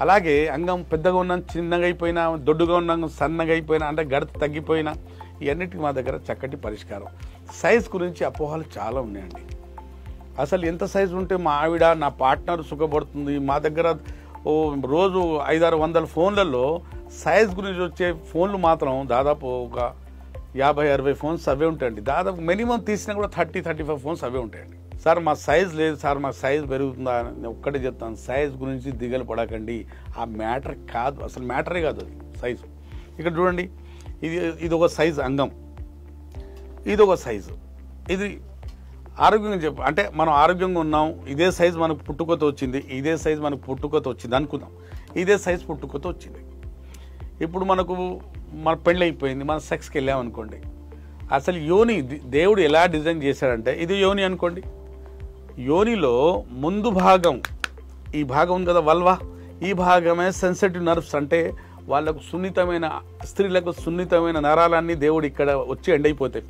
అలాగే అంగం పెద్దగా ఉన్న చిన్నగా అయిపోయినా దొడ్డుగా ఉన్న సన్నగా అయిపోయినా అంటే గడత తగ్గిపోయినా ఇవన్నిటికీ మా దగ్గర చక్కటి పరిష్కారం. సైజ్ గురించి అపోహలు చాలా ఉన్నాయండి. అసలు ఎంత సైజు ఉంటే మా ఆవిడ నా పార్ట్నర్ సుఖపడుతుంది? మా దగ్గర రోజు 500-600 ఫోన్లలో సైజ్ గురించి వచ్చే ఫోన్లు మాత్రం దాదాపు ఒక 50-60 ఫోన్స్ అవే ఉంటాయండి. దాదాపు మినిమం తీసినా కూడా 30-35 ఫోన్స్ అవే ఉంటాయండి. సార్ మా సైజ్ లేదు సార్, మా సైజ్ పెరుగుతుందా? నేను ఒక్కటే చెప్తాను, సైజ్ గురించి దిగలు పడకండి. ఆ మ్యాటర్ కాదు, అసలు మ్యాటరే కాదు అది సైజు. ఇక్కడ చూడండి, ఇది ఒక సైజు అంగం, ఇది ఒక సైజు. ఇది ఆరోగ్యంగా అంటే మనం ఆరోగ్యంగా ఉన్నాం, ఇదే సైజు మనకు పుట్టుకతో వచ్చింది, ఇదే సైజు మనకు పుట్టుకతో వచ్చింది అనుకుందాం, ఇదే సైజు పుట్టుకతో వచ్చింది. ఇప్పుడు మన పెళ్ళి అయిపోయింది, మన సెక్స్కి వెళ్ళామనుకోండి, అసలు యోని దేవుడు ఎలా డిజైన్ చేశాడంటే, ఇది యోని అనుకోండి, యోనిలో ముందు భాగం, ఈ భాగం ఉంది కదా వల్వా, ఈ భాగమే సెన్సిటివ్ నర్వ్స్, అంటే వాళ్ళకు సున్నితమైన, స్త్రీలకు సున్నితమైన నరాలన్నీ దేవుడు ఇక్కడ వచ్చి ఎండ్ అయిపోతాయి.